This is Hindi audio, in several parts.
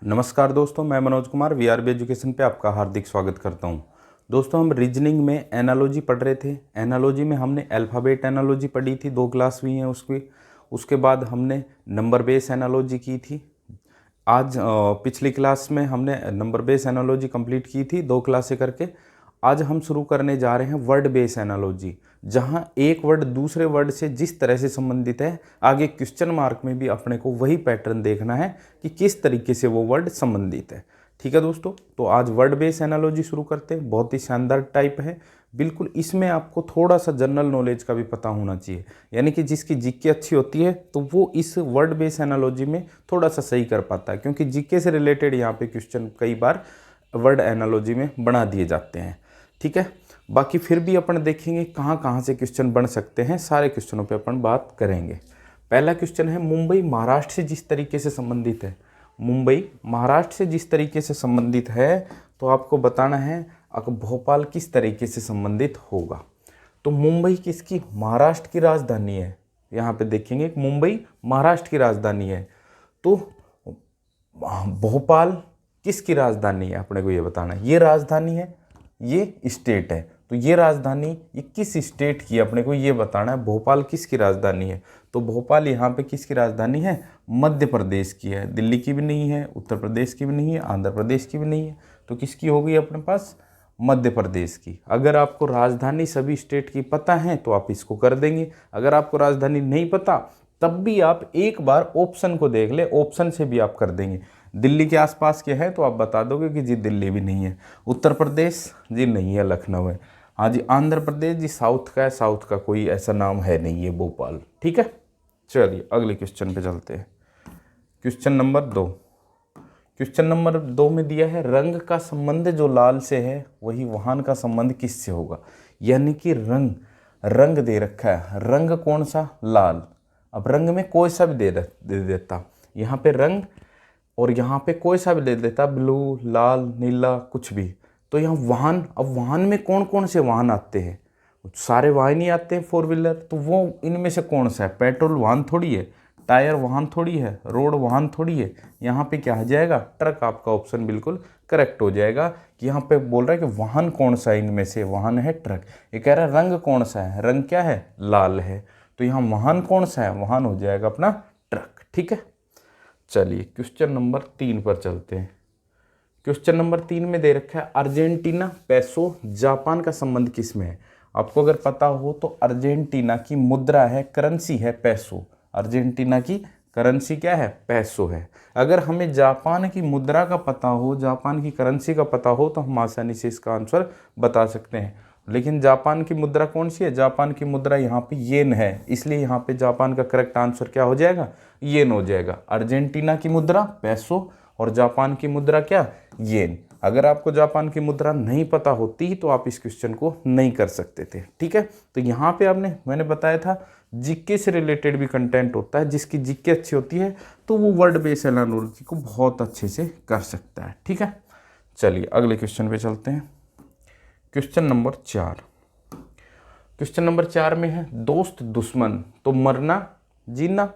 नमस्कार दोस्तों, मैं मनोज कुमार वीआरबी एजुकेशन पे आपका हार्दिक स्वागत करता हूं। दोस्तों, हम रीजनिंग में एनालॉजी पढ़ रहे थे। एनालॉजी में हमने अल्फ़ाबेट एनालॉजी पढ़ी थी, 2 क्लास हुई हैं उसकी। उसके बाद हमने नंबर बेस एनालॉजी की थी। आज पिछली क्लास में हमने नंबर बेस एनालॉजी कंप्लीट की थी, 2 क्लासें करके। आज हम शुरू करने जा रहे हैं वर्ड बेस एनालॉजी, जहां एक वर्ड दूसरे वर्ड से जिस तरह से संबंधित है, आगे क्वेश्चन मार्क में भी अपने को वही पैटर्न देखना है कि किस तरीके से वो वर्ड संबंधित है। ठीक है दोस्तों, तो आज वर्ड बेस एनालॉजी शुरू करते हैं। बहुत ही शानदार टाइप है बिल्कुल। इसमें आपको थोड़ा सा जनरल नॉलेज का भी पता होना चाहिए, यानी कि जिसकी जीके अच्छी होती है तो वो इस वर्ड बेस एनालॉजी में थोड़ा सा सही कर पाता है, क्योंकि जीके से रिलेटेड यहाँ पे क्वेश्चन कई बार वर्ड एनालॉजी में बना दिए जाते हैं। ठीक है, बाकी फिर भी अपन देखेंगे कहाँ कहाँ से क्वेश्चन बन सकते हैं, सारे क्वेश्चनों पे अपन बात करेंगे। पहला क्वेश्चन है, मुंबई महाराष्ट्र से जिस तरीके से संबंधित है, मुंबई महाराष्ट्र से जिस तरीके से संबंधित है, तो आपको बताना है अब भोपाल किस तरीके से संबंधित होगा। तो मुंबई किसकी, महाराष्ट्र की राजधानी है। यहाँ पे देखेंगे मुंबई महाराष्ट्र की राजधानी है, तो भोपाल किसकी राजधानी है, अपने को ये बताना है। ये राजधानी है, ये स्टेट है, तो ये राजधानी ये किस स्टेट की है, अपने को ये बताना है। भोपाल किसकी राजधानी है, तो भोपाल यहाँ पे किसकी राजधानी है, मध्य प्रदेश की है। दिल्ली की भी नहीं है, उत्तर प्रदेश की भी नहीं है, आंध्र प्रदेश की भी नहीं है, तो किसकी हो गई अपने पास, मध्य प्रदेश की। अगर आपको राजधानी सभी स्टेट की पता है तो आप इसको कर देंगे। अगर आपको राजधानी नहीं पता तब भी आप एक बार ऑप्शन को देख ले, ऑप्शन से भी आप कर देंगे। दिल्ली के आसपास के हैं तो आप बता दोगे कि जी दिल्ली भी नहीं है, उत्तर प्रदेश जी नहीं है, लखनऊ है, हाँ जी आंध्र प्रदेश जी साउथ का है, साउथ का कोई ऐसा नाम है नहीं है, भोपाल। ठीक है, चलिए अगले क्वेश्चन पे चलते हैं। Question number 2। क्वेश्चन नंबर 2 में दिया है, रंग का संबंध जो लाल से है वही वाहन का संबंध किससे होगा। यानी कि रंग रंग दे रखा है, रंग कौन सा, लाल। अब रंग में कोई सा भी दे देता, यहाँ पे रंग, और यहाँ पे कोई सा भी दे देता, ब्लू, लाल, नीला, कुछ भी। तो यहाँ वाहन, अब वाहन में कौन कौन से वाहन आते हैं, सारे वाहन ही आते हैं 4 व्हीलर, तो वो इनमें से कौन सा है। पेट्रोल वाहन थोड़ी है, टायर वाहन थोड़ी है, रोड वाहन थोड़ी है। यहाँ पे क्या आ जाएगा, ट्रक। आपका ऑप्शन बिल्कुल करेक्ट हो जाएगा कि यहाँ पे बोल रहा है कि वाहन कौन सा है, इनमें से वाहन है ट्रक। ये कह रहा है रंग कौन सा है, रंग क्या है, लाल है, तो यहाँ वाहन कौन सा है, वाहन हो जाएगा अपना ट्रक। ठीक है, चलिए क्वेश्चन नंबर 3 पर चलते हैं। क्वेश्चन नंबर 3 में दे रखा है, अर्जेंटीना पैसो जापान का संबंध किस में है। आपको अगर पता हो तो अर्जेंटीना की मुद्रा है, करेंसी है पैसो। अर्जेंटीना की करेंसी क्या है, पैसो है। अगर हमें जापान की मुद्रा का पता हो, जापान की करेंसी का पता हो, तो हम आसानी से इसका आंसर बता सकते हैं। लेकिन जापान की मुद्रा कौन सी है, जापान की मुद्रा यहाँ पे येन है, इसलिए यहाँ पे जापान का करेक्ट आंसर क्या हो जाएगा, येन हो जाएगा। अर्जेंटीना की मुद्रा पैसो और जापान की मुद्रा क्या, येन। अगर आपको जापान की मुद्रा नहीं पता होती तो आप इस क्वेश्चन को नहीं कर सकते थे। ठीक है, तो यहाँ पे मैंने बताया था जीके से रिलेटेड भी कंटेंट होता है। जिसकी जीके अच्छी होती है तो वो वर्ड बेस एनालॉजी को बहुत अच्छे से कर सकता है। ठीक है, चलिए अगले क्वेश्चन पे चलते हैं। Question number 4। क्वेश्चन नंबर 4 में है, दोस्त दुश्मन तो मरना जीना।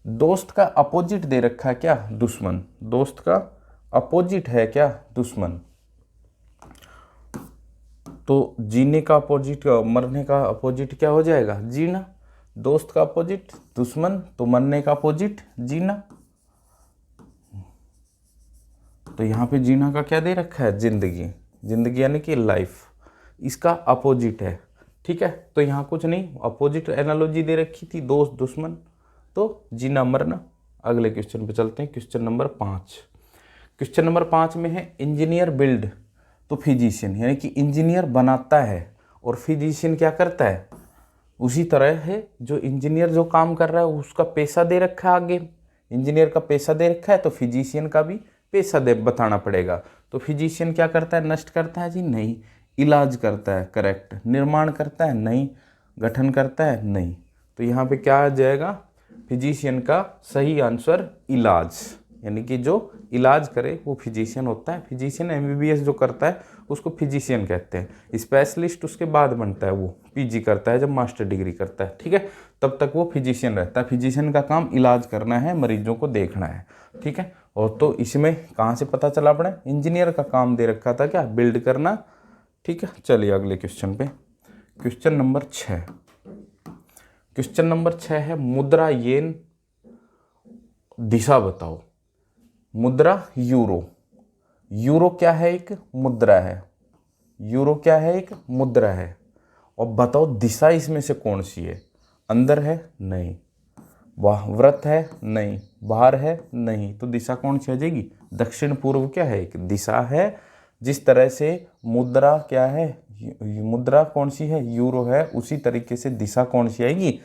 दोस्त का अपोजिट दे रखा है क्या, दुश्मन। दोस्त का अपोजिट है क्या, दुश्मन। तो जीने का अपोजिट, मरने का अपोजिट क्या हो जाएगा, जीना। दोस्त का अपोजिट दुश्मन, तो मरने का अपोजिट जीना। तो यहाँ पे जीना का क्या दे रखा है, जिंदगी। जिंदगी यानी कि लाइफ, इसका अपोजिट है। ठीक है, तो यहाँ कुछ नहीं, अपोजिट एनालॉजी दे रखी थी, दोस्त दुश्मन, तो जीना मरना। अगले क्वेश्चन पे चलते हैं, क्वेश्चन नंबर 5। क्वेश्चन नंबर 5 में है, इंजीनियर बिल्ड तो फिजिशियन, यानी कि इंजीनियर बनाता है और फिजिशियन क्या करता है। उसी तरह है, जो इंजीनियर जो काम कर रहा है उसका पैसा दे रखा है आगे, इंजीनियर का पैसा दे रखा है, तो फिजिशियन का भी पैसा दे बताना पड़ेगा। तो फिजिशियन क्या करता है, नष्ट करता है जी नहीं, इलाज करता है, करेक्ट। निर्माण करता है नहीं, गठन करता है नहीं। तो यहाँ पे क्या आ जाएगा, फिजिशियन का सही आंसर इलाज। यानी कि जो इलाज करे वो फिजिशियन होता है। फिजिशियन एमबीबीएस जो करता है उसको फिजिशियन कहते हैं। स्पेशलिस्ट उसके बाद बनता है, वो पीजी करता है जब मास्टर डिग्री करता है, ठीक है, तब तक वो फिजिशियन रहता है। फिजिशियन का काम इलाज करना है, मरीजों को देखना है, ठीक है। और तो इसमें कहाँ से पता चला अपने, इंजीनियर का काम दे रखा था क्या, बिल्ड करना, ठीक है। चलिए अगले क्वेश्चन पे, क्वेश्चन नंबर 6। क्वेश्चन नंबर 6 है मुद्रा येन दिशा बताओ। मुद्रा यूरो, यूरो क्या है, एक मुद्रा है, यूरो क्या है, एक मुद्रा है। और बताओ दिशा इसमें से कौन सी है, अंदर है नहीं, वाह व्रत है नहीं, बाहर है नहीं, तो दिशा कौन सी आ जाएगी, दक्षिण पूर्व क्या है, एक दिशा है। जिस तरह से मुद्रा क्या है, मुद्रा कौन सी है, यूरो है, उसी तरीके से दिशा कौन सी आएगी,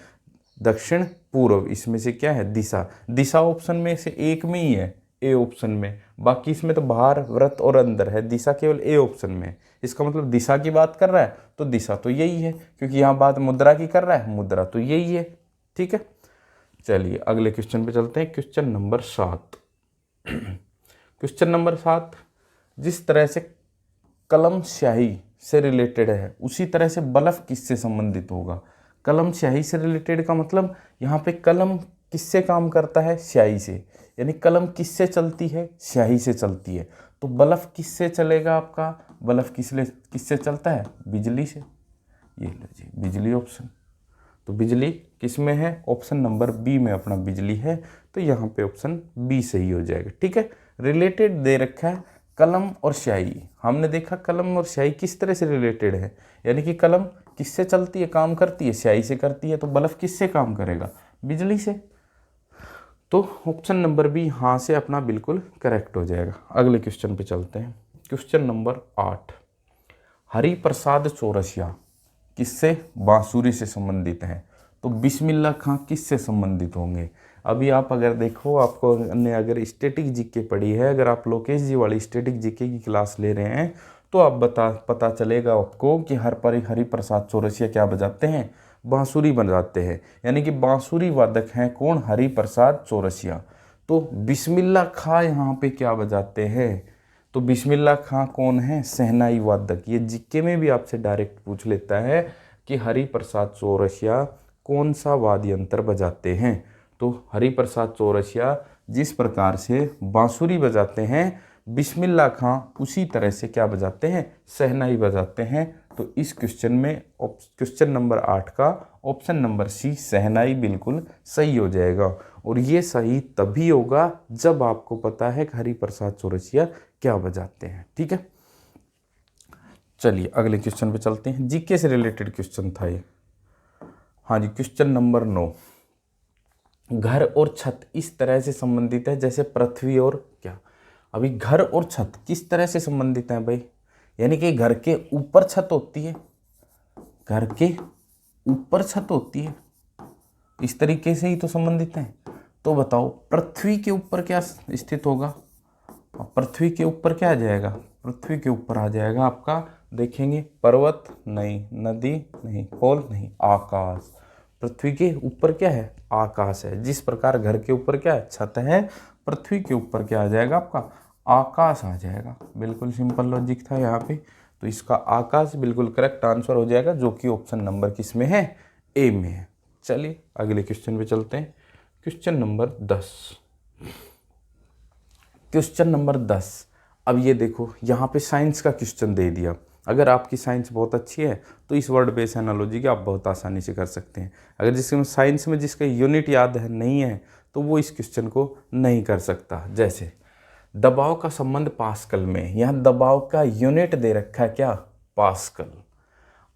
दक्षिण पूर्व। इसमें से क्या है, दिशा, दिशा ऑप्शन में से एक में ही है, ए ऑप्शन में, बाकी इसमें तो बाहर व्रत और अंदर है, दिशा केवल ए ऑप्शन में। इसका मतलब दिशा की बात कर रहा है तो दिशा तो यही है, क्योंकि यहाँ बात मुद्रा की कर रहा है, मुद्रा तो यही है, ठीक है। चलिए अगले क्वेश्चन पे चलते हैं, क्वेश्चन नंबर 7। क्वेश्चन नंबर 7, जिस तरह से कलम स्याही से रिलेटेड है उसी तरह से बल्ब किससे संबंधित होगा। कलम स्याही से रिलेटेड का मतलब यहाँ पे कलम किससे काम करता है, स्याही से, यानी कलम किससे चलती है, स्याही से चलती है। तो बल्ब किससे चलेगा आपका, बल्ब किससे चलता है, बिजली से। ये लो जी बिजली ऑप्शन, तो बिजली किस में है, ऑप्शन नंबर बी में अपना बिजली है, तो यहाँ पे ऑप्शन बी सही हो जाएगा, ठीक है। रिलेटेड दे रखा है कलम और स्याही, हमने देखा कलम और स्याही किस तरह से रिलेटेड है, यानी कि कलम किससे चलती है, काम करती है, स्याही से करती है, तो बल्ब किससे काम करेगा, बिजली से। तो ऑप्शन नंबर बी हाँ से अपना बिल्कुल करेक्ट हो जाएगा। अगले क्वेश्चन पे चलते हैं, क्वेश्चन नंबर 8। हरिप्रसाद चौरसिया किससे, बांसुरी से संबंधित हैं, तो बिस्मिल्लाह खां किससे संबंधित होंगे। अभी आप अगर देखो, आपको ने अगर स्टैटिक जीके पढ़ी है, अगर आप लोकेश जी वाली स्टैटिक जीके की क्लास ले रहे हैं तो आप पता चलेगा आपको कि हरिप्रसाद चौरसिया क्या बजाते हैं, बांसुरी बजाते हैं, यानी कि बांसुरी वादक हैं कौन, हरिप्रसाद चौरसिया। तो बिस्मिल्लाह खां यहाँ पे क्या बजाते हैं, तो बिस्मिल्लाह खां कौन है, शहनाई वादक। ये जीके में भी आपसे डायरेक्ट पूछ लेता है कि हरिप्रसाद चौरसिया कौन सा वाद्य यंत्र बजाते हैं। तो हरिप्रसाद चौरसिया जिस प्रकार से बांसुरी बजाते हैं, बिस्मिल्लाह खां उसी तरह से क्या बजाते हैं, शहनाई बजाते हैं। तो इस क्वेश्चन में क्वेश्चन नंबर 8 का ऑप्शन नंबर सी शहनाई बिल्कुल सही हो जाएगा। और ये सही तभी होगा जब आपको पता है कि हरिप्रसाद चौरसिया क्या बजाते हैं, ठीक है। चलिए अगले क्वेश्चन पे चलते हैं, जीके से रिलेटेड क्वेश्चन था ये। हाँ जी, क्वेश्चन नंबर 9। घर और छत इस तरह से संबंधित है जैसे पृथ्वी और क्या। अभी घर और छत किस तरह से संबंधित हैं भाई, यानी कि घर के ऊपर छत होती है, घर के ऊपर छत होती है, इस तरीके से ही तो संबंधित हैं। तो बताओ पृथ्वी के ऊपर क्या स्थित होगा, पृथ्वी के ऊपर क्या आ जाएगा, पृथ्वी के ऊपर आ जाएगा आपका, देखेंगे पर्वत नहीं, नदी नहीं, पोल नहीं, आकाश। पृथ्वी के ऊपर क्या है, आकाश है। जिस प्रकार घर के ऊपर क्या है, छत है, पृथ्वी के ऊपर क्या आ जाएगा आपका, आकाश आ जाएगा। बिल्कुल सिंपल लॉजिक था यहाँ पे, तो इसका आकाश बिल्कुल करेक्ट आंसर हो जाएगा, जो कि ऑप्शन नंबर किस में है, ए में है। चलिए अगले क्वेश्चन पे चलते हैं, क्वेश्चन नंबर 10। क्वेश्चन नंबर 10, अब ये देखो यहाँ पे साइंस का क्वेश्चन दे दिया। अगर आपकी साइंस बहुत अच्छी है तो इस वर्ड बेस एनालॉजी की आप बहुत आसानी से कर सकते हैं। अगर जिसमें साइंस में जिसका यूनिट याद है नहीं है तो वो इस क्वेश्चन को नहीं कर सकता। जैसे दबाव का संबंध पास्कल में, यहाँ दबाव का यूनिट दे रखा है क्या, पास्कल।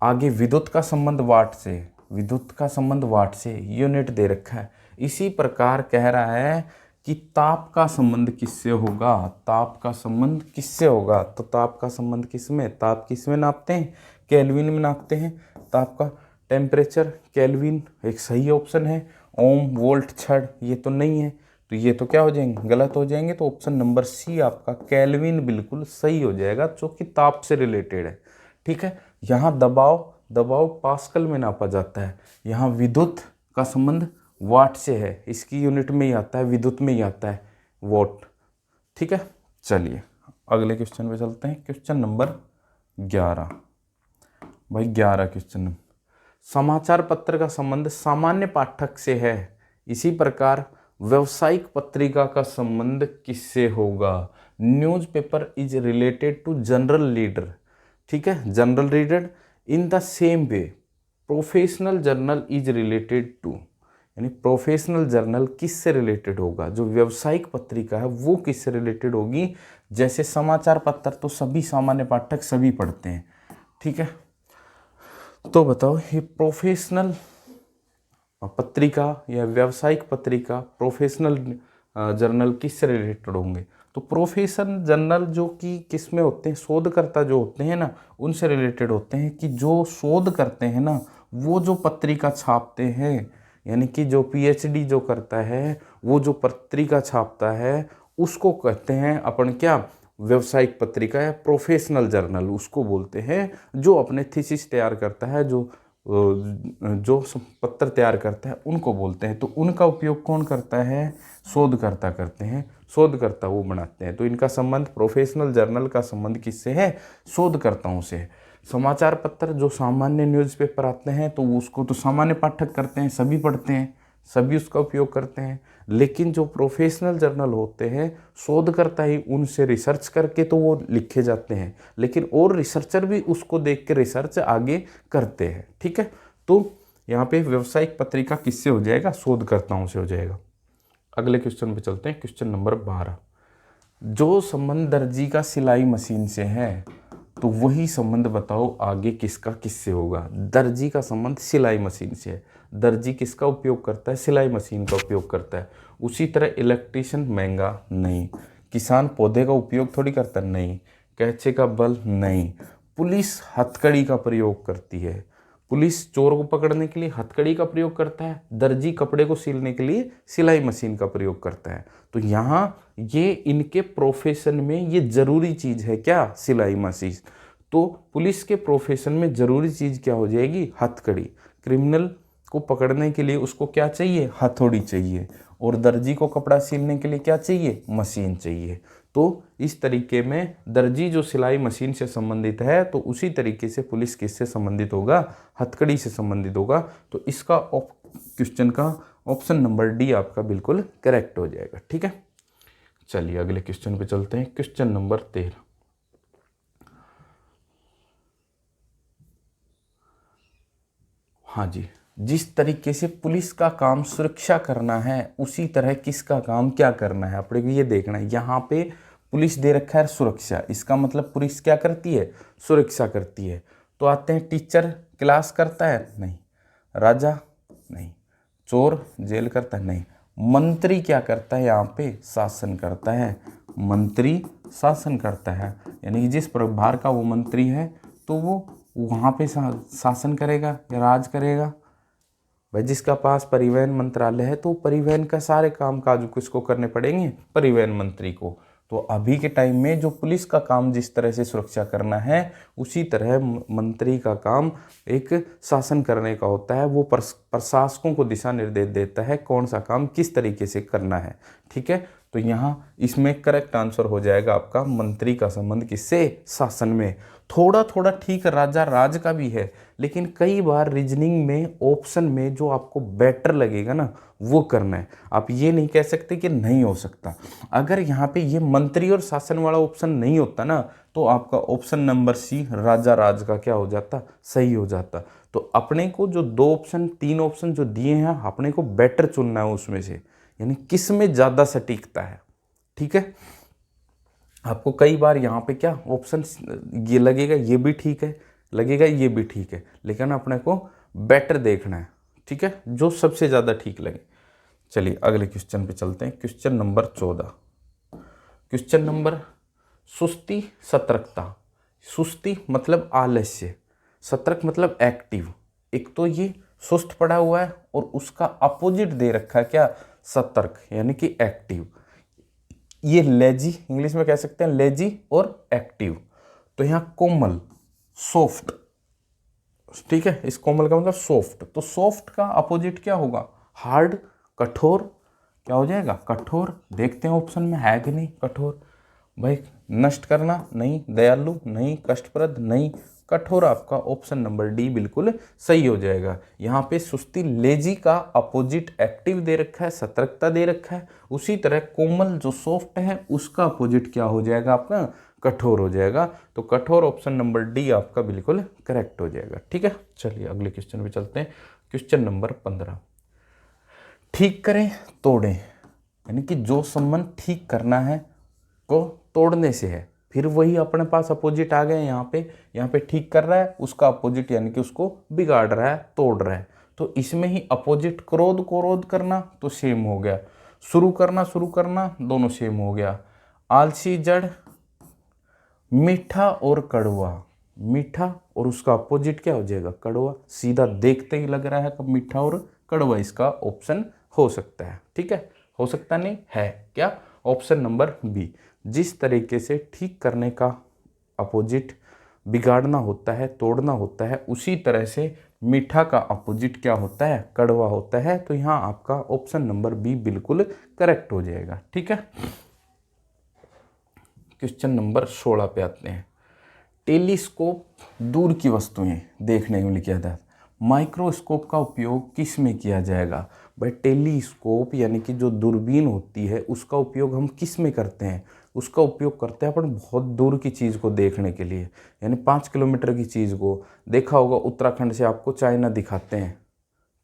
आगे विद्युत का संबंध वाट से, विद्युत का संबंध वाट से, यूनिट दे रखा है। इसी प्रकार कह रहा है कि ताप का संबंध किससे होगा, ताप का संबंध किससे होगा, तो ताप का संबंध किसमें, ताप किसमें नापते हैं, केल्विन में नापते हैं। ताप का टेम्परेचर केल्विन एक सही ऑप्शन है। ओम वोल्ट छड़ ये तो नहीं है, तो ये तो क्या हो जाएंगे, गलत हो जाएंगे। तो ऑप्शन नंबर सी आपका केल्विन बिल्कुल सही हो जाएगा, जो कि ताप से रिलेटेड है, ठीक है। यहाँ दबाव पास्कल में नापा जाता है, यहाँ विद्युत का संबंध वाट से है, इसकी यूनिट में ही आता है, विद्युत में ही आता है, वोट। ठीक है, चलिए अगले क्वेश्चन पे चलते हैं। Question number 11। भाई 11 क्वेश्चन, समाचार पत्र का संबंध सामान्य पाठक से है, इसी प्रकार व्यवसायिक पत्रिका का संबंध किससे होगा? Newspaper is related to general reader. ठीक है, general reader in the same way professional journal is related to, यानी प्रोफेशनल जर्नल किससे रिलेटेड होगा? जो व्यवसायिक पत्रिका है वो किससे रिलेटेड होगी? जैसे समाचार पत्र तो सभी सामान्य पाठक सभी पढ़ते हैं, ठीक है, तो बताओ ये प्रोफेशनल पत्रिका या व्यावसायिक पत्रिका, प्रोफेशनल जर्नल किससे रिलेटेड होंगे? तो प्रोफेशनल जर्नल जो कि किस में होते हैं, शोधकर्ता जो होते हैं ना उनसे रिलेटेड होते हैं, कि जो शोध करते हैं ना वो जो पत्रिका छापते हैं, यानी कि जो पीएचडी जो करता है वो जो पत्रिका छापता है उसको कहते हैं अपन क्या, व्यावसायिक पत्रिका या प्रोफेशनल जर्नल उसको बोलते हैं। जो अपने थीसिस तैयार करता है, जो पत्र तैयार करता है उनको बोलते हैं। तो उनका उपयोग कौन करता है? शोधकर्ता करते हैं, शोधकर्ता वो बनाते हैं। तो इनका संबंध, प्रोफेशनल जर्नल का संबंध किससे है? शोधकर्ताओं से है। समाचार पत्र जो सामान्य न्यूज़पेपर आते हैं तो उसको तो सामान्य पाठक करते हैं, सभी पढ़ते हैं, सभी उसका उपयोग करते हैं। लेकिन जो प्रोफेशनल जर्नल होते हैं शोधकर्ता ही उनसे रिसर्च करके तो वो लिखे जाते हैं, लेकिन और रिसर्चर भी उसको देख के रिसर्च आगे करते हैं। ठीक है, तो यहाँ पे व्यावसायिक पत्रिका किससे हो जाएगा? शोधकर्ताओं से हो जाएगा। अगले क्वेश्चन पे चलते हैं, क्वेश्चन नंबर 12। जो संबंध दर्जी का सिलाई मशीन से है तो वही संबंध बताओ आगे किसका किससे होगा? दर्जी का संबंध सिलाई मशीन से है। दर्जी किसका उपयोग करता है? सिलाई मशीन का उपयोग करता है। उसी तरह इलेक्ट्रिशियन महंगा नहीं, किसान पौधे का उपयोग थोड़ी करता है, नहीं, कैंचे का बल नहीं, पुलिस हथकड़ी का प्रयोग करती है, पुलिस चोर को पकड़ने के लिए हथकड़ी का प्रयोग करता है, दर्जी कपड़े को सिलने के लिए सिलाई मशीन का प्रयोग करता है। तो यहाँ ये इनके प्रोफेशन में ये जरूरी चीज़ है क्या? सिलाई मशीन। तो पुलिस के प्रोफेशन में जरूरी चीज़ क्या हो जाएगी? हथकड़ी। क्रिमिनल को पकड़ने के लिए उसको क्या चाहिए? हथौड़ी चाहिए। और दर्जी को कपड़ा सिलने के लिए क्या चाहिए? मशीन चाहिए। तो इस तरीके में दर्जी जो सिलाई मशीन से संबंधित है तो उसी तरीके से पुलिस किससे संबंधित होगा? हथकड़ी से संबंधित होगा। तो इसका क्वेश्चन का ऑप्शन नंबर डी आपका बिल्कुल करेक्ट हो जाएगा। ठीक है, चलिए अगले क्वेश्चन पे चलते हैं। Question number 13। हाँ जी, जिस तरीके से पुलिस का काम सुरक्षा करना है उसी तरह किसका काम क्या करना है अपने को ये देखना है। यहाँ पे पुलिस दे रखा है सुरक्षा, इसका मतलब पुलिस क्या करती है? सुरक्षा करती है। तो आते हैं, टीचर क्लास करता है? नहीं। राजा? नहीं। चोर जेल करता है? नहीं। मंत्री क्या करता है? यहाँ पे शासन करता है। मंत्री शासन करता है, यानी कि जिस प्रभार का वो मंत्री है तो वो वहाँ पे शासन करेगा या राज करेगा। भाई जिसका पास परिवहन मंत्रालय है तो परिवहन का सारे काम काज किसको करने पड़ेंगे? परिवहन मंत्री को। तो अभी के टाइम में जो पुलिस का काम जिस तरह से सुरक्षा करना है उसी तरह मंत्री का काम एक शासन करने का होता है। वो प्रशासकों को दिशा निर्देश देता है कौन सा काम किस तरीके से करना है। ठीक है, तो यहाँ इसमें करेक्ट आंसर हो जाएगा आपका मंत्री का संबंध किससे? शासन में। थोड़ा थोड़ा ठीक राजा राज का भी है, लेकिन कई बार रीजनिंग में ऑप्शन में जो आपको बेटर लगेगा ना वो करना है। आप ये नहीं कह सकते कि नहीं हो सकता। अगर यहाँ पे ये मंत्री और शासन वाला ऑप्शन नहीं होता ना तो आपका ऑप्शन नंबर सी राजा राज का क्या हो जाता? सही हो जाता। तो अपने को जो 2 ऑप्शन 3 ऑप्शन जो दिए हैं अपने को बेटर चुनना है उसमें से, यानी किस में ज़्यादा सटीकता है। ठीक है, आपको कई बार यहाँ पे क्या ऑप्शन ये लगेगा ये भी ठीक है, लगेगा ये भी ठीक है, लेकिन अपने को बेटर देखना है। ठीक है, जो सबसे ज़्यादा ठीक लगे। चलिए अगले क्वेश्चन पे चलते हैं। Question number 14। क्वेश्चन नंबर, सुस्ती सतर्कता। सुस्ती मतलब आलस्य, सतर्क मतलब एक्टिव। एक तो ये सुस्त पड़ा हुआ है और उसका अपोजिट दे रखा है क्या? सतर्क, यानी कि एक्टिव। ये लेजी, इंग्लिश में कह सकते हैं लेजी और एक्टिव। तो यहाँ कोमल सॉफ्ट, ठीक है, इस कोमल का मतलब सॉफ्ट। तो सॉफ्ट का अपोजिट क्या होगा? हार्ड, कठोर, क्या हो जाएगा, कठोर। देखते हैं ऑप्शन में है कि नहीं कठोर। भाई नष्ट करना नहीं, दयालु नहीं, कष्टप्रद नहीं, कठोर आपका ऑप्शन नंबर डी बिल्कुल सही हो जाएगा। यहाँ पे सुस्ती लेजी का अपोजिट एक्टिव दे रखा है, सतर्कता दे रखा है। उसी तरह कोमल जो सॉफ्ट है उसका अपोजिट क्या हो जाएगा आपका, कठोर हो जाएगा। तो कठोर ऑप्शन नंबर डी आपका बिल्कुल करेक्ट हो जाएगा। ठीक है, चलिए अगले क्वेश्चन पे चलते हैं। क्वेश्चन नंबर 15, ठीक करें तोड़ें, यानी कि जो संबंध ठीक करना है को तोड़ने से है। फिर वही अपने पास अपोजिट आ गए यहाँ पे ठीक कर रहा है, उसका अपोजिट यानी कि उसको बिगाड़ रहा है, तोड़ रहा है। तो इसमें ही अपोजिट क्रोध को रोध करना तो सेम हो गया, शुरू करना दोनों सेम हो गया। आलसी जड़, मीठा और कड़वा, मीठा और उसका अपोजिट क्या हो जाएगा, कड़वा। सीधा देखते ही लग रहा है कि मीठा और कड़वा इसका ऑप्शन हो सकता है। ठीक है, हो सकता नहीं है क्या, ऑप्शन नंबर बी। जिस तरीके से ठीक करने का अपोजिट बिगाड़ना होता है, तोड़ना होता है, उसी तरह से मीठा का अपोजिट क्या होता है, कड़वा होता है। तो यहाँ आपका ऑप्शन नंबर बी बिल्कुल करेक्ट हो जाएगा। ठीक है, क्वेश्चन नंबर 16 पे आते हैं। टेलीस्कोप दूर की वस्तुएं देखने के लिए किया जाता है, माइक्रोस्कोप का उपयोग किस में किया जाएगा। भाई टेलीस्कोप यानी कि जो दूरबीन होती है उसका उपयोग हम किस में करते हैं, उसका उपयोग करते हैं अपन बहुत दूर की चीज़ को देखने के लिए, यानी 5 किलोमीटर की चीज़ को। देखा होगा उत्तराखंड से आपको चाइना दिखाते हैं,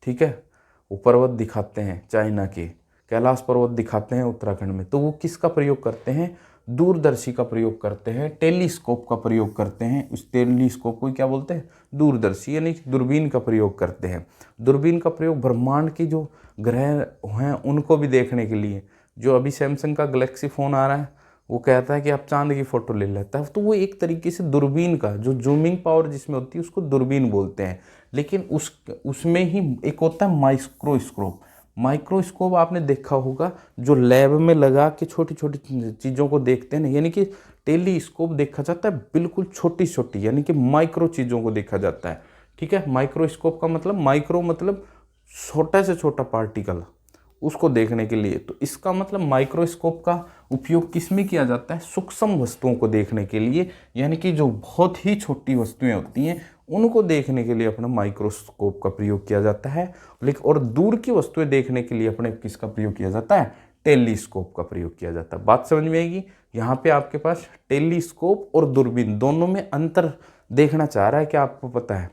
ठीक है, वो पर्वत दिखाते हैं चाइना के, कैलाश पर्वत दिखाते हैं उत्तराखंड में। तो वो किसका प्रयोग करते हैं, दूरदर्शी का प्रयोग करते हैं, टेलीस्कोप का प्रयोग करते हैं। उस टेलीस्कोप को क्या बोलते हैं, दूरदर्शी, यानी दूरबीन का प्रयोग करते हैं। दूरबीन का प्रयोग ब्रह्मांड की जो ग्रह हैं उनको भी देखने के लिए। जो अभी सैमसंग का गैलेक्सी फ़ोन आ रहा है वो कहता है कि आप चांद की फ़ोटो ले लेता है, तो वो एक तरीके से दूरबीन का जो जूमिंग पावर जिसमें होती है उसको दूरबीन बोलते हैं। लेकिन उसमें ही एक होता है माइक्रोस्कोप। माइक्रोस्कोप आपने देखा होगा जो लैब में लगा के छोटी छोटी चीज़ों को देखते हैं ना, यानी कि टेलीस्कोप देखा जाता है बिल्कुल छोटी छोटी, यानी कि माइक्रो चीज़ों को देखा जाता है। ठीक है, माइक्रोस्कोप का मतलब माइक्रो मतलब छोटा से छोटा पार्टिकल, उसको देखने के लिए। तो इसका मतलब माइक्रोस्कोप का उपयोग किस में किया जाता है, सूक्ष्म वस्तुओं को देखने के लिए, यानी कि जो बहुत ही छोटी वस्तुएं होती हैं उनको देखने के लिए अपना माइक्रोस्कोप का प्रयोग किया जाता है। लेकिन और दूर की वस्तुएं देखने के लिए अपने किसका प्रयोग किया जाता है, टेलीस्कोप का प्रयोग किया जाता है। बात समझ में आएगी। यहाँ पे आपके पास टेलीस्कोप और दूरबीन दोनों में अंतर देखना चाह रहा है, क्या आपको पता है।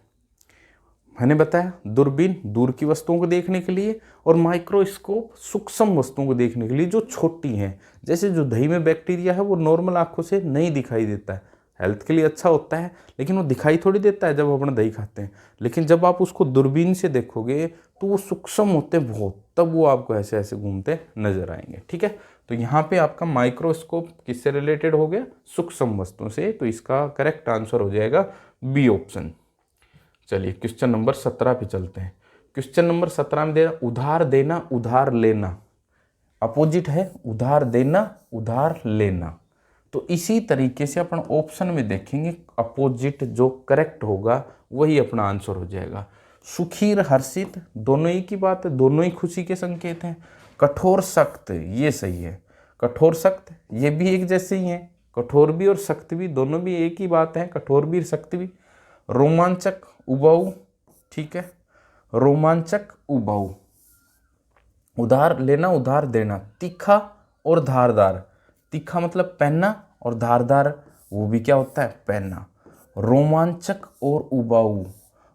मैंने बताया दूरबीन दूर की वस्तुओं को देखने के लिए और माइक्रोस्कोप सूक्ष्म वस्तुओं को देखने के लिए जो छोटी हैं। जैसे जो दही में बैक्टीरिया है वो नॉर्मल आंखों से नहीं दिखाई देता है, हेल्थ के लिए अच्छा होता है, लेकिन वो दिखाई थोड़ी देता है जब अपना दही खाते हैं। लेकिन जब आप उसको दूरबीन से देखोगे तो वो सूक्ष्म होते हैं बहुत, तब वो आपको ऐसे ऐसे घूमते नजर आएंगे। ठीक है, तो यहाँ पे आपका माइक्रोस्कोप किससे रिलेटेड हो गया, सूक्ष्म वस्तुओं से। तो इसका करेक्ट आंसर हो जाएगा बी ऑप्शन। चलिए क्वेश्चन नंबर 17 पे चलते हैं। क्वेश्चन नंबर 17 में दे उधार देना उधार लेना, अपोजिट है उधार देना उधार लेना। तो इसी तरीके से अपन ऑप्शन में देखेंगे, अपोजिट जो करेक्ट होगा वही अपना आंसर हो जाएगा। सुखी और हर्षित दोनों ही की बात है, दोनों ही खुशी के संकेत हैं। कठोर सख्त ये सही है, कठोर सख्त ये भी एक जैसे ही हैं, कठोर भी और सख्त भी दोनों भी एक ही बात है, कठोर भी और सख्त भी। रोमांचक उबाऊ, ठीक है, रोमांचक उबाऊ। उधार लेना उधार देना, तीखा और धारदार, तीखा मतलब पहनना और धारदार वो भी क्या होता है, पहनना। रोमांचक और उबाऊ,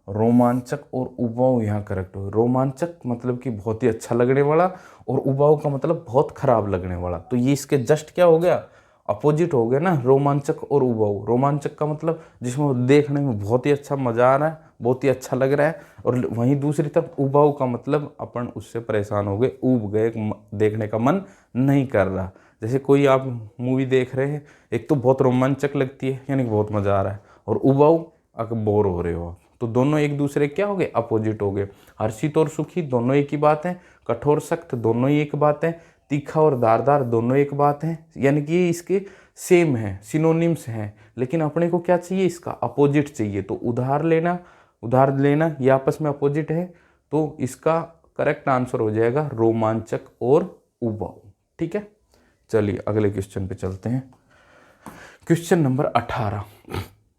रोमांचक और उबाऊ यहाँ करेक्ट हो। रोमांचक मतलब कि बहुत ही अच्छा लगने वाला और उबाऊ का मतलब बहुत खराब लगने वाला। तो ये इसके जस्ट क्या हो गया, अपोजिट हो गया ना, रोमांचक और उबाऊ। रोमांचक का मतलब जिसमें देखने में बहुत ही अच्छा मजा आ रहा है, बहुत ही अच्छा लग रहा है, और वहीं दूसरी तरफ उबाऊ का मतलब अपन उससे परेशान हो गए, ऊब गए, देखने का मन नहीं कर रहा। जैसे कोई आप मूवी देख रहे हैं, एक तो बहुत रोमांचक लगती है यानी कि बहुत मज़ा आ रहा है, और उबाऊ अगर बोर हो रहे हो आप, तो दोनों एक दूसरे क्या हो गए, अपोजिट हो गए। हर्षित और सुखी दोनों एक ही बात है, कठोर सख्त दोनों ही एक बात है, तीखा और धारदार दोनों एक बात है, यानी कि ये इसके सेम है, सिनोनिम्स हैं। लेकिन अपने को क्या चाहिए, इसका अपोजिट चाहिए। तो उधार लेना ये आपस में अपोजिट है, तो इसका करेक्ट आंसर हो जाएगा रोमांचक और उबाऊ। ठीक है, चलिए अगले क्वेश्चन पे चलते हैं। क्वेश्चन नंबर 18,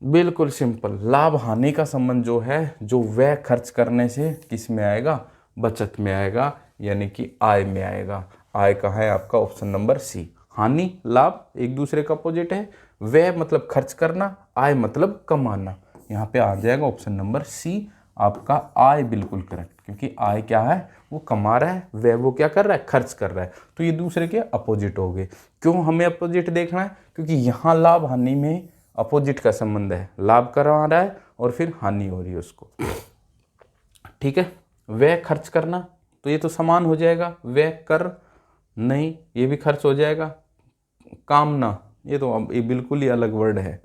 बिल्कुल सिंपल। लाभ हानि का संबंध जो है, जो व्यय खर्च करने से किस में आएगा, बचत में आएगा, यानी कि आय में आएगा। आय कहाँ है आपका, ऑप्शन नंबर सी। हानि लाभ एक दूसरे का अपोजिट है, व्यय मतलब खर्च करना, आय मतलब कमाना। यहाँ पे आ जाएगा ऑप्शन नंबर सी आपका आय, बिल्कुल करेक्ट। क्योंकि आय क्या है, वो कमा रहा है, व्यय वो क्या कर रहा है, खर्च कर रहा है। तो ये दूसरे के अपोजिट हो गए। क्यों हमें अपोजिट देखना है, क्योंकि यहाँ लाभ हानि में अपोजिट का संबंध है, लाभ करा रहा है और फिर हानि हो रही है उसको। ठीक है, व्यय खर्च करना, तो ये तो समान हो जाएगा, व्यय कर नहीं, ये भी खर्च हो जाएगा। कामना, ये तो अब ये बिल्कुल ही अलग वर्ड है,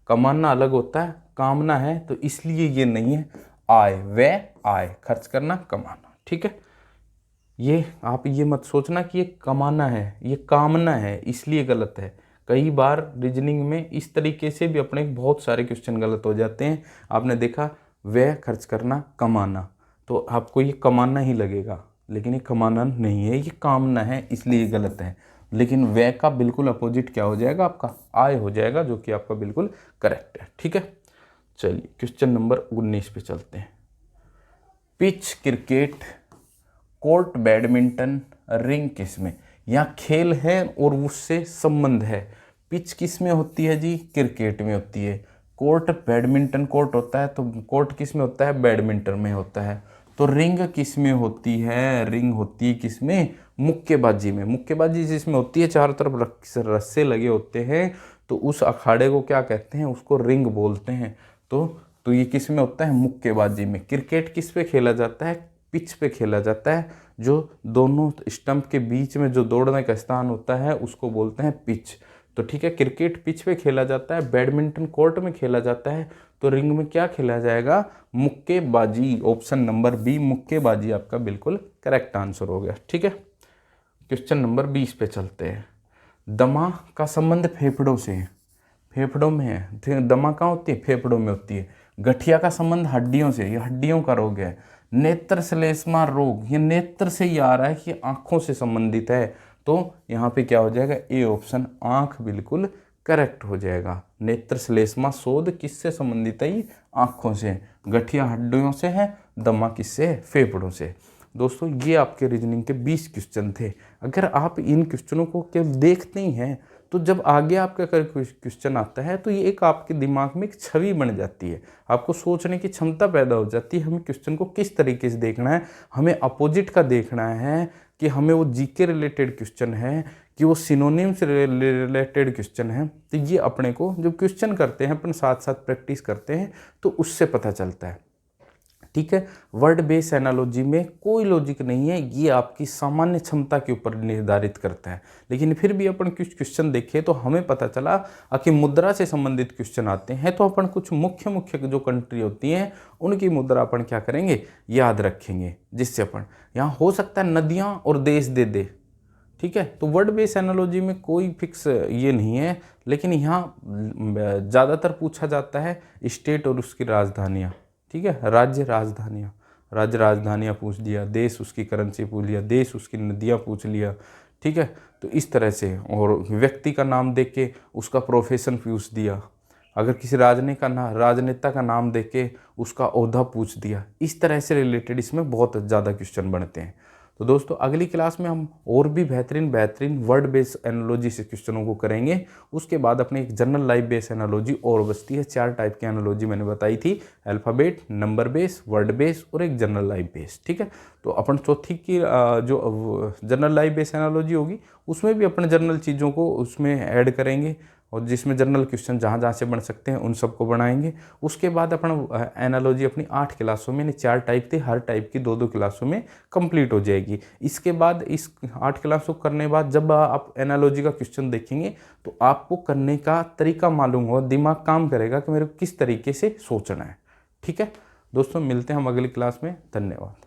कमाना अलग होता है, कामना है, तो इसलिए ये नहीं है। आय, व्यय आय, खर्च करना कमाना। ठीक है, ये आप ये मत सोचना कि ये कमाना है, ये कामना है, इसलिए गलत है। कई बार रीजनिंग में इस तरीके से भी अपने बहुत सारे क्वेश्चन गलत हो जाते हैं। आपने देखा व्यय खर्च करना कमाना, तो आपको ये कमाना ही लगेगा, लेकिन ये कमाना नहीं है, ये कामना है, इसलिए गलत है। लेकिन व्यय का बिल्कुल अपोजिट क्या हो जाएगा, आपका आय हो जाएगा, जो कि आपका बिल्कुल करेक्ट है। ठीक है, चलिए क्वेश्चन नंबर 19 पे चलते हैं। Pitch cricket, court badminton, ring किस में, यहाँ खेल है और उससे संबंध है। पिच किस में होती है जी, क्रिकेट में होती है। कोर्ट बैडमिंटन कोर्ट होता है, तो कोर्ट किस में होता है, बैडमिंटन में होता है। तो रिंग किस में होती है, रिंग होती है किस में, मुक्केबाजी में। मुक्केबाजी जिसमें होती है, चारों तरफ रस्से लगे होते हैं, तो उस अखाड़े को क्या कहते हैं, उसको रिंग बोलते हैं। तो ये किस में होता है, मुक्केबाजी में। क्रिकेट किस पे खेला जाता है, पिच पे खेला जाता है, जो दोनों स्टंप के बीच में जो दौड़ने का स्थान होता है उसको बोलते हैं पिच। तो ठीक है, क्रिकेट पिच पे खेला जाता है, बैडमिंटन कोर्ट में खेला जाता है, तो रिंग में क्या खेला जाएगा, मुक्केबाजी। ऑप्शन नंबर बी मुक्केबाजी आपका बिल्कुल करेक्ट आंसर हो गया। ठीक है, क्वेश्चन नंबर 20 पे चलते हैं। दमा का संबंध फेफड़ों से है, फेफड़ों में है। दमा कहाँ होती है, फेफड़ों में होती है। गठिया का संबंध हड्डियों से, ये हड्डियों का रोग है। नेत्र श्लेष्मा रोग, ये नेत्र से ही आ रहा है कि आंखों से संबंधित है, तो यहाँ पे क्या हो जाएगा, ए ऑप्शन आंख बिल्कुल करेक्ट हो जाएगा। नेत्र श्लेष्मा शोध किससे संबंधित है, ये आंखों से। गठिया हड्डियों से है, दमा किससे है, फेफड़ों से। दोस्तों ये आपके रीजनिंग के 20 क्वेश्चन थे। अगर आप इन क्वेश्चनों को केवल देखते ही हैं, तो जब आगे आपका क्वेश्चन आता है तो ये एक आपके दिमाग में एक छवि बन जाती है, आपको सोचने की क्षमता पैदा हो जाती है। हमें क्वेश्चन को किस तरीके से देखना है, हमें अपोजिट का देखना है, कि हमें वो जीके रिलेटेड क्वेश्चन है, कि वो सिनोनिम से रिलेटेड क्वेश्चन है। तो ये अपने को जब क्वेश्चन करते हैं, अपन साथ साथ प्रैक्टिस करते हैं, तो उससे पता चलता है। ठीक है, वर्ड बेस्ड एनालॉजी में कोई लॉजिक नहीं है, ये आपकी सामान्य क्षमता के ऊपर निर्धारित करता है। लेकिन फिर भी अपन कुछ क्वेश्चन देखे तो हमें पता चला कि मुद्रा से संबंधित क्वेश्चन आते हैं, तो अपन कुछ मुख्य मुख्य जो कंट्री होती हैं उनकी मुद्रा अपन क्या करेंगे, याद रखेंगे, जिससे अपन यहाँ हो सकता है नदियाँ और देश दे दे। ठीक है, तो वर्ड बेस्ड एनालॉजी में कोई फिक्स ये नहीं है, लेकिन यहाँ ज़्यादातर पूछा जाता है स्टेट और उसकी राजधानियाँ। ठीक है, राज्य राजधानियाँ पूछ लिया, देश उसकी करेंसी पूछ लिया, देश उसकी नदियाँ पूछ लिया। ठीक है, तो इस तरह से, और व्यक्ति का नाम देख के उसका प्रोफेशन पूछ दिया। अगर किसी राजनेता का नाम देख के उसका ओहदा पूछ दिया। इस तरह से रिलेटेड इसमें बहुत ज़्यादा क्वेश्चन बनते हैं। तो दोस्तों अगली क्लास में हम और भी बेहतरीन वर्ड बेस्ड एनालॉजी से क्वेश्चनों को करेंगे। उसके बाद अपने एक जनरल लाइफ बेस्ड एनालॉजी और बचती है। 4 टाइप की एनालॉजी मैंने बताई थी, alphabet, number base, word base और एक जनरल लाइफ बेस। ठीक है, तो अपन चौथी की जो जनरल लाइफ बेस्ड एनालॉजी होगी उसमें भी अपन जनरल चीज़ों को उसमें ऐड करेंगे, और जिसमें जनरल क्वेश्चन जहाँ जहाँ से बन सकते हैं उन सबको बनाएंगे। उसके बाद अपन एनालॉजी अपनी 8 क्लासों में, 4 टाइप थी, हर टाइप की 2-2 क्लासों में कंप्लीट हो जाएगी। इसके बाद इस 8 क्लासों करने के बाद जब आप एनालॉजी का क्वेश्चन देखेंगे तो आपको करने का तरीका मालूम होगा, दिमाग काम करेगा कि मेरे को किस तरीके से सोचना है। ठीक है दोस्तों, मिलते हैं हम अगली क्लास में। धन्यवाद।